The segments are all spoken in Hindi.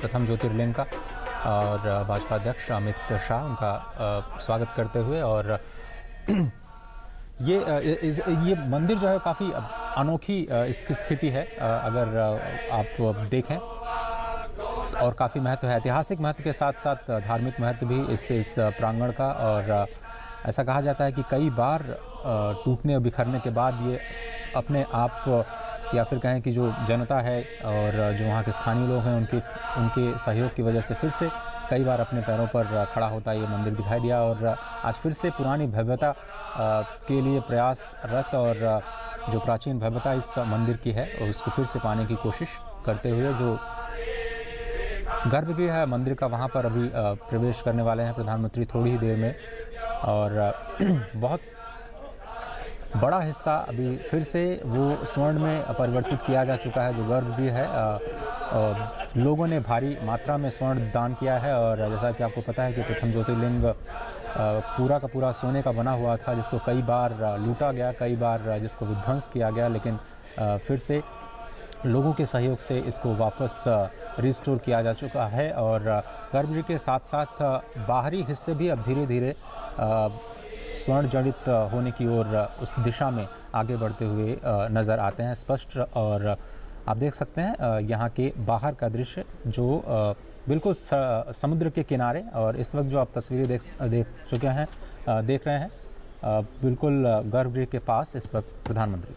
प्रथम ज्योतिर्लिंग का और भाजपा अध्यक्ष अमित शाह उनका स्वागत करते हुए। और ये मंदिर जो है काफ़ी अनोखी इसकी स्थिति है अगर आप देखें, और काफ़ी महत्व है, ऐतिहासिक महत्व के साथ साथ धार्मिक महत्व भी इस प्रांगण का। और ऐसा कहा जाता है कि कई बार टूटने और बिखरने के बाद ये अपने आप, या फिर कहें कि जो जनता है और जो वहाँ के स्थानीय लोग हैं उनके सहयोग की वजह से फिर से कई बार अपने पैरों पर खड़ा होता ये मंदिर दिखाई दिया। और आज फिर से पुरानी भव्यता के लिए प्रयासरत, और जो प्राचीन भव्यता इस मंदिर की है उसको फिर से पाने की कोशिश करते हुए, जो गर्भगृह है मंदिर का, वहाँ पर अभी प्रवेश करने वाले हैं प्रधानमंत्री थोड़ी ही देर में। और बहुत बड़ा हिस्सा अभी फिर से वो स्वर्ण में परिवर्तित किया जा चुका है। जो गर्भगृह है, लोगों ने भारी मात्रा में स्वर्ण दान किया है। और जैसा कि आपको पता है कि प्रथम ज्योतिर्लिंग पूरा का पूरा सोने का बना हुआ था, जिसको कई बार लूटा गया, कई बार जिसको विध्वंस किया गया, लेकिन फिर से लोगों के सहयोग से इसको वापस रिस्टोर किया जा चुका है। और गर्भगृह के साथ साथ बाहरी हिस्से भी अब धीरे धीरे स्वर्ण जड़ित होने की ओर उस दिशा में आगे बढ़ते हुए नज़र आते हैं स्पष्ट। और आप देख सकते हैं यहाँ के बाहर का दृश्य, जो बिल्कुल समुद्र के किनारे, और इस वक्त जो आप तस्वीरें देख रहे हैं बिल्कुल गर्भगृह के पास इस वक्त प्रधानमंत्री।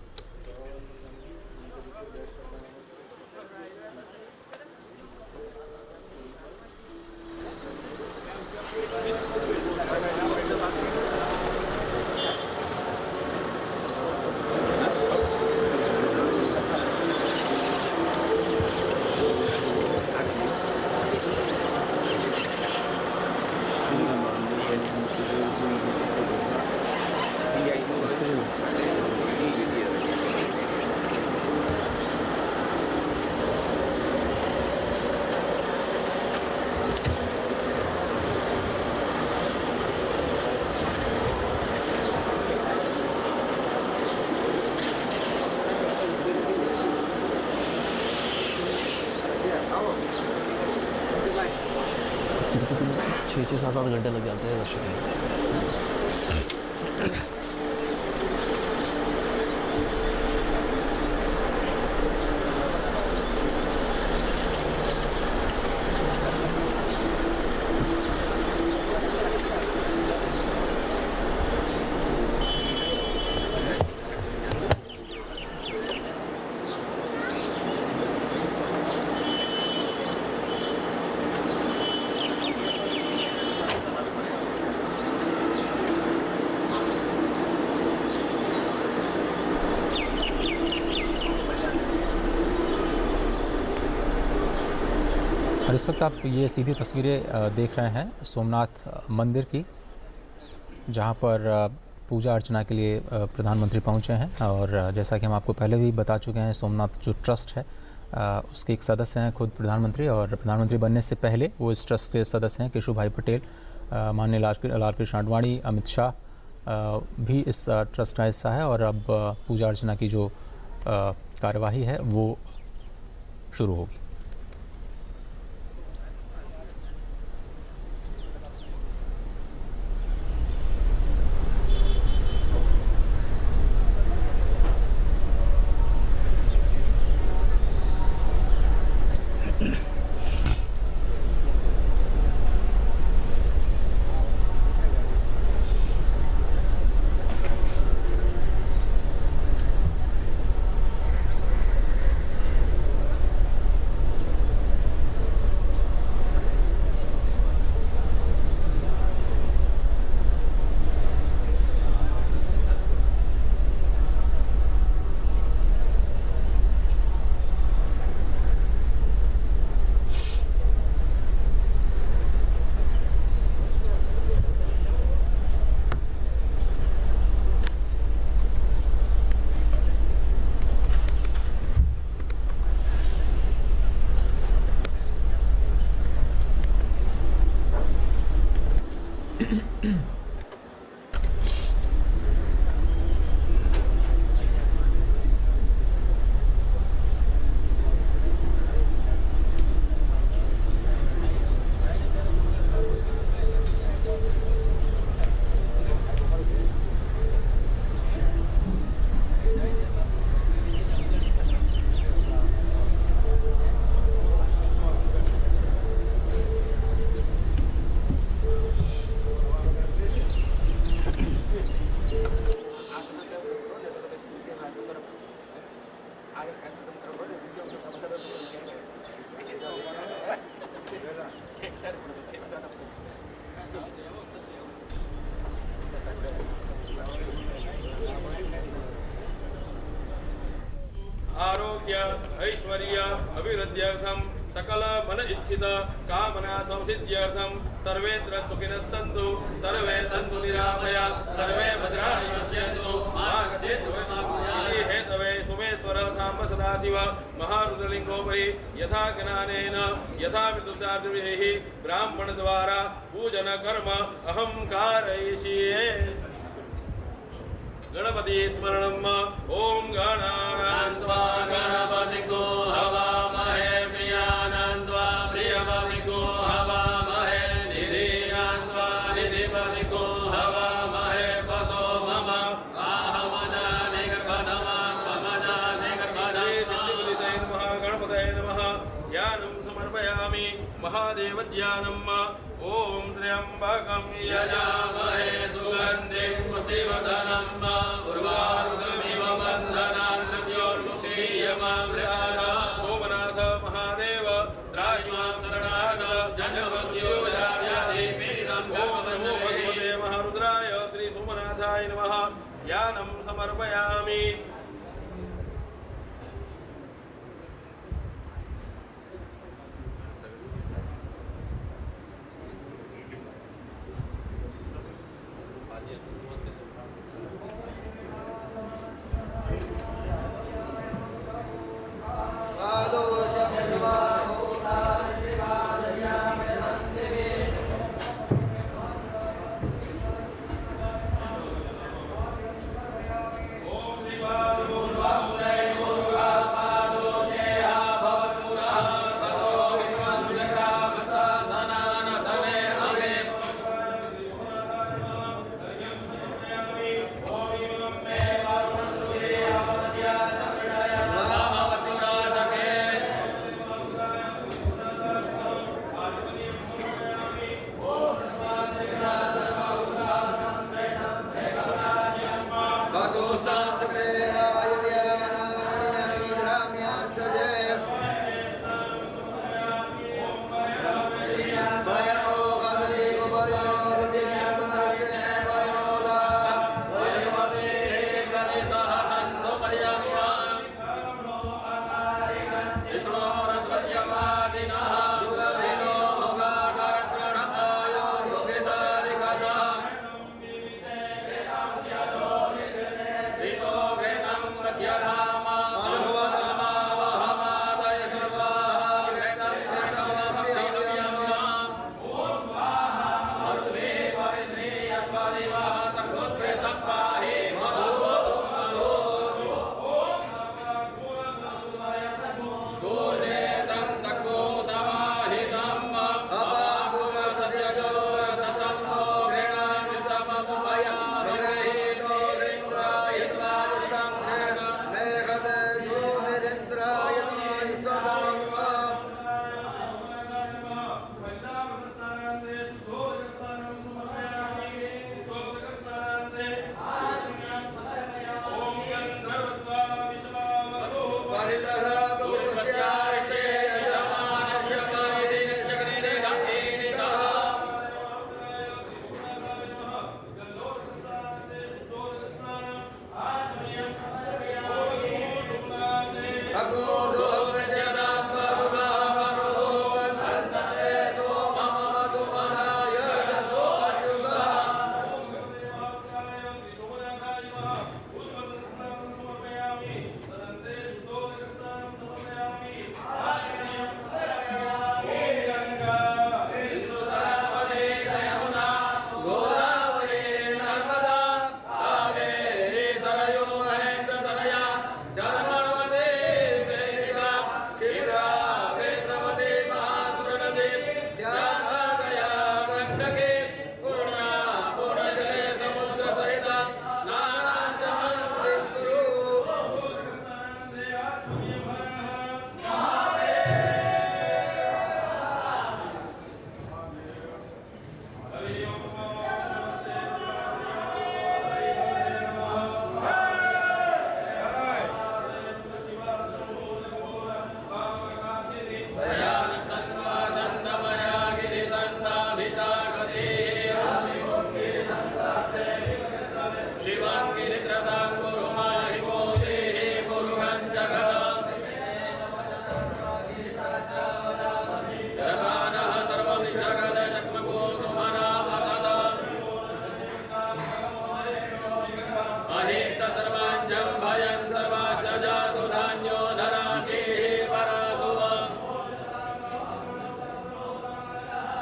तिरुपति में 6-7 घंटे लग जाते हैं दर्शन में। और इस वक्त आप ये सीधी तस्वीरें देख रहे हैं सोमनाथ मंदिर की, जहां पर पूजा अर्चना के लिए प्रधानमंत्री पहुंचे हैं। और जैसा कि हम आपको पहले भी बता चुके हैं, सोमनाथ जो ट्रस्ट है उसके एक सदस्य हैं खुद प्रधानमंत्री, और प्रधानमंत्री बनने से पहले वो इस ट्रस्ट के सदस्य हैं। केशुभाई पटेल, माननीय लालकृष्ण आडवाणी, अमित शाह भी इस ट्रस्ट का हिस्सा है। और अब पूजा अर्चना की जो कार्यवाही है वो शुरू होगी। आरोग्य ऐश्वर्य अभिवृद्ध्यर्थम सकल मन इच्छित कामना संसिद्ध्यर्थम सर्वेत्र सुखिनः सन्तु सर्वे सन्तु निरामया सर्वे भद्राणि पश्यन्तु मा कश्चित् इति हेतवे सोमेश्वर साम्ब सदाशिव महारुद्रलिङ्गोपरि यथा ज्ञानेन यथा विद्युतार्जविः ब्राह्मण द्वारा पूजन कर्म अहं कारयिष्ये। गणपति स्मरणम ओम गणानान्त्वा गणपतिको हवामहे प्रियानान्त्वा प्रियपतिको हवामहे निधिनान्त्वा निधिपतिको हवामहे पशो मम आहमनानि गर्भधमात्मनासि गर्भधे सिद्धिबलिसे नमः गणपतये नमः। ध्यानं समर्पयामि महादेव ध्यानम् ओम त्र्यंबकं यजामहे सुगन्धिं पुष्टिवर्धनम् उर्वारुकमिव बन्धनान् मृत्योर्मुक्षीयमामृतात्। सोमनाथ महादेव त्राहि मां शरणागत जन्ममृत्युव्याधिपीडितं ओम नमो भगवते महारुद्राय श्री सोमनाथाय नमः। ध्यानं समर्पयामि। ओम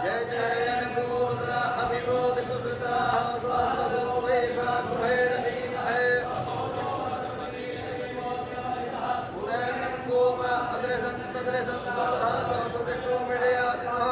जय जय नभोद्रा अभितो दिक्षुश्रिताः स्वास्वसो वैषा कुहेन धीमहे कुलेनं गोप अद्रसन् तद्रसन् तदः स्वदिष्टो मिडयादिनः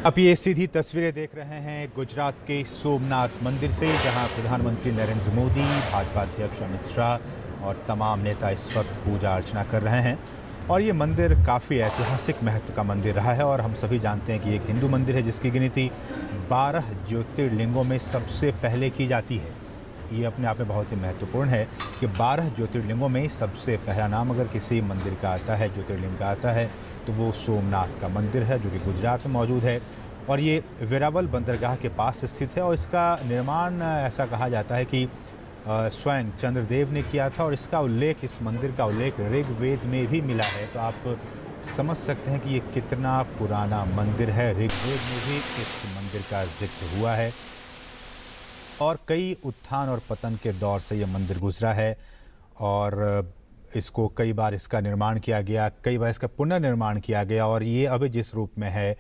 आप ये सीधी तस्वीरें देख रहे हैं गुजरात के सोमनाथ मंदिर से, जहां प्रधानमंत्री नरेंद्र मोदी, भाजपा अध्यक्ष अमित शाह और तमाम नेता इस वक्त पूजा अर्चना कर रहे हैं। और ये मंदिर काफ़ी ऐतिहासिक महत्व का मंदिर रहा है और हम सभी जानते हैं कि एक हिंदू मंदिर है जिसकी गिनती 12 ज्योतिर्लिंगों में सबसे पहले की जाती है। ये अपने आप में बहुत ही महत्वपूर्ण है कि 12 ज्योतिर्लिंगों में सबसे पहला नाम अगर किसी मंदिर का आता है, ज्योतिर्लिंग का आता है, तो वो सोमनाथ का मंदिर है जो कि गुजरात में मौजूद है। और ये वेरावल बंदरगाह के पास स्थित है और इसका निर्माण ऐसा कहा जाता है कि स्वयं चंद्रदेव ने किया था और इसका उल्लेख, इस मंदिर का उल्लेख ऋग्वेद में भी मिला है। तो आप समझ सकते हैं कि ये कितना पुराना मंदिर है। ऋग्वेद में भी इस मंदिर का जिक्र हुआ है और कई उत्थान और पतन के दौर से ये मंदिर गुजरा है और इसको कई बार इसका निर्माण किया गया, कई बार इसका पुनर्निर्माण किया गया और ये अभी जिस रूप में है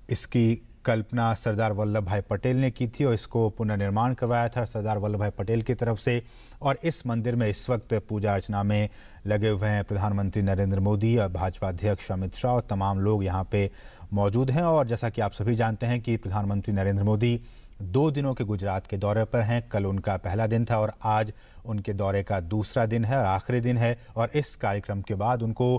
इसकी कल्पना सरदार वल्लभ भाई पटेल ने की थी और इसको पुनर्निर्माण करवाया था सरदार वल्लभ भाई पटेल की तरफ से। और इस मंदिर में इस वक्त पूजा अर्चना में लगे हुए हैं प्रधानमंत्री नरेंद्र मोदी और भाजपा अध्यक्ष अमित शाह और तमाम लोग यहाँ पे मौजूद हैं। और जैसा कि आप सभी जानते हैं कि प्रधानमंत्री नरेंद्र मोदी 2 दिनों के गुजरात के दौरे पर हैं। कल उनका पहला दिन था और आज उनके दौरे का दूसरा दिन है और आखिरी दिन है। और इस कार्यक्रम के बाद उनको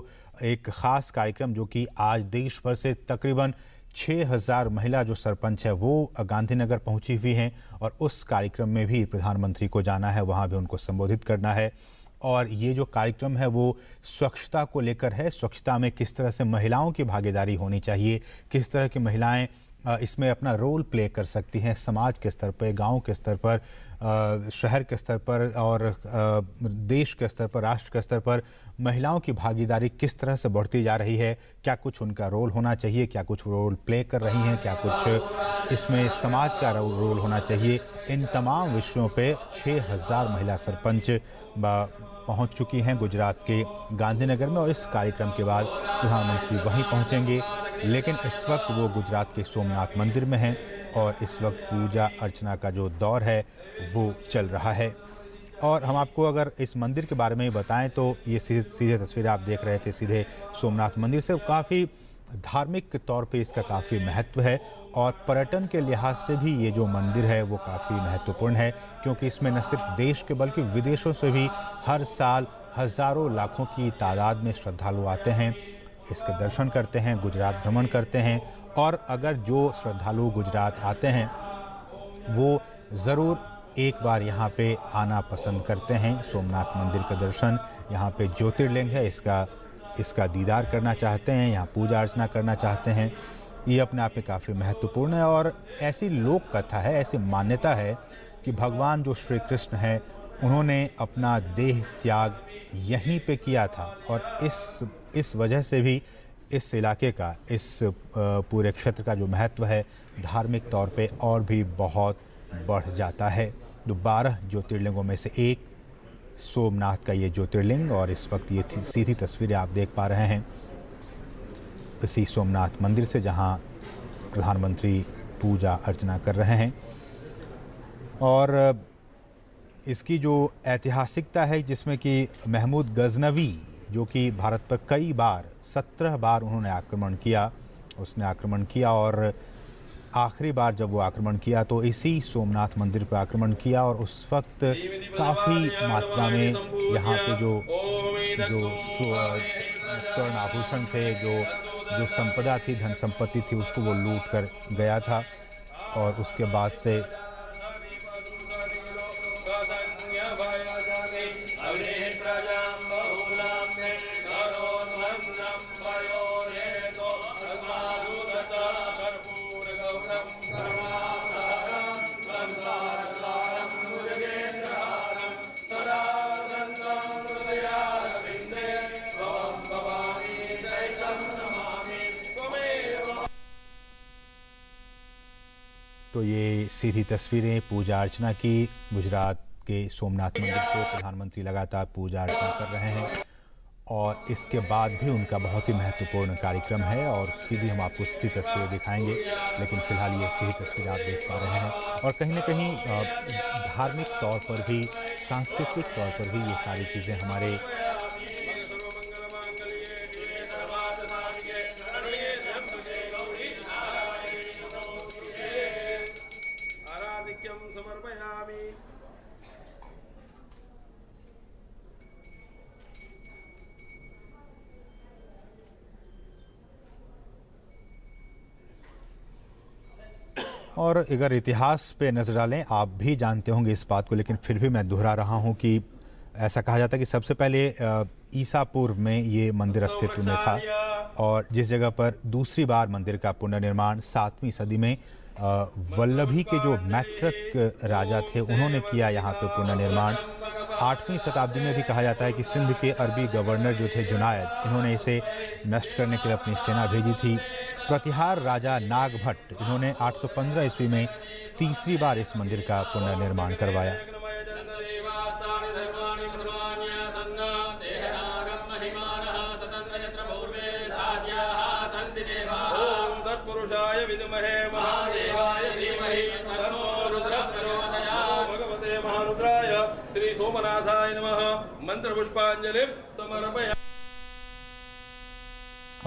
एक ख़ास कार्यक्रम जो कि आज देश भर से तकरीबन 6000 महिला जो सरपंच है वो गांधीनगर पहुंची हुई हैं और उस कार्यक्रम में भी प्रधानमंत्री को जाना है, वहां भी उनको संबोधित करना है। और ये जो कार्यक्रम है वो स्वच्छता को लेकर है। स्वच्छता में किस तरह से महिलाओं की भागीदारी होनी चाहिए, किस तरह की महिलाएं इसमें अपना रोल प्ले कर सकती हैं, समाज के स्तर पर, गांव के स्तर पर, शहर के स्तर पर और देश के स्तर पर, राष्ट्र के स्तर पर महिलाओं की भागीदारी किस तरह से बढ़ती जा रही है, क्या कुछ उनका रोल होना चाहिए, क्या कुछ रोल प्ले कर रही हैं, क्या कुछ इसमें समाज का रोल होना चाहिए। इन तमाम विषयों पे 6000 महिला सरपंच पहुंच चुकी हैं गुजरात के गांधीनगर में और इस कार्यक्रम के बाद प्रधानमंत्री वहीं पहुंचेंगे। लेकिन इस वक्त वो गुजरात के सोमनाथ मंदिर में हैं और इस वक्त पूजा अर्चना का जो दौर है वो चल रहा है। और हम आपको अगर इस मंदिर के बारे में बताएं तो ये सीधे तस्वीरें आप देख रहे थे सीधे सोमनाथ मंदिर से। काफ़ी धार्मिक तौर पे इसका काफ़ी महत्व है और पर्यटन के लिहाज से भी ये जो मंदिर है वो काफ़ी महत्वपूर्ण है क्योंकि इसमें न सिर्फ देश के बल्कि विदेशों से भी हर साल हज़ारों लाखों की तादाद में श्रद्धालु आते हैं, इसके दर्शन करते हैं, गुजरात भ्रमण करते हैं। और अगर जो श्रद्धालु गुजरात आते हैं वो ज़रूर एक बार यहाँ पे आना पसंद करते हैं। सोमनाथ मंदिर का दर्शन, यहाँ पे ज्योतिर्लिंग है, इसका दीदार करना चाहते हैं, यहाँ पूजा अर्चना करना चाहते हैं। ये अपने आप में काफ़ी महत्वपूर्ण है और ऐसी लोक कथा है, ऐसी मान्यता है कि भगवान जो श्री कृष्ण हैं उन्होंने अपना देह त्याग यहीं पे किया था और इस वजह से भी इस इलाके का, इस पूरे क्षेत्र का जो महत्व है धार्मिक तौर पे और भी बहुत बढ़ जाता है। जो 12 ज्योतिर्लिंगों में से एक सोमनाथ का ये ज्योतिर्लिंग और इस वक्त ये सीधी तस्वीरें आप देख पा रहे हैं इसी सोमनाथ मंदिर से जहां प्रधानमंत्री पूजा अर्चना कर रहे हैं। और इसकी जो ऐतिहासिकता है जिसमें कि महमूद गजनवी जो कि भारत पर कई बार 17 बार उन्होंने आक्रमण किया, उसने आक्रमण किया और आखिरी बार जब वो आक्रमण किया तो इसी सोमनाथ मंदिर पर आक्रमण किया और उस वक्त काफ़ी मात्रा में यहाँ पे जो स्वर्ण आभूषण थे, जो संपदा थी, धन संपत्ति थी, उसको वो लूट कर गया था। और उसके बाद से तो ये सीधी तस्वीरें पूजा अर्चना की गुजरात के सोमनाथ मंदिर से प्रधानमंत्री लगातार पूजा अर्चना कर रहे हैं और इसके बाद भी उनका बहुत ही महत्वपूर्ण कार्यक्रम है और उसकी भी हम आपको सीधी तस्वीरें दिखाएंगे। लेकिन फिलहाल ये सीधी तस्वीरें आप देख पा रहे हैं और कहीं ना कहीं धार्मिक तौर पर भी, सांस्कृतिक तौर पर भी ये सारी चीज़ें हमारे और अगर इतिहास पे नज़र डालें, आप भी जानते होंगे इस बात को लेकिन फिर भी मैं दोहरा रहा हूँ कि ऐसा कहा जाता है कि सबसे पहले ईसा पूर्व में ये मंदिर अस्तित्व में था और जिस जगह पर दूसरी बार मंदिर का पुनर्निर्माण 7वीं सदी में वल्लभी के जो मैत्रक राजा थे उन्होंने किया यहाँ पे पुनर्निर्माण। 8वीं शताब्दी में भी कहा जाता है कि सिंध के अरबी गवर्नर जो थे जुनायद, इन्होंने इसे नष्ट करने के लिए अपनी सेना भेजी थी। प्रतिहार राजा नागभट्ट, इन्होंने 815 ईस्वी में तीसरी बार इस मंदिर का पुनर्निर्माण करवाया। विद्महे महादेवाय धीमहि तन्नो रुद्रः प्रचोदयात्। भगवते महारुद्राय श्री सोमनाथाय नमः। मंत्र पुष्पांजलि समर्पयामि।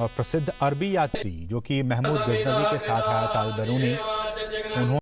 और प्रसिद्ध अरबी यात्री जो कि महमूद गजनवी के साथ आया था, अल-बैरूनी, उन्होंने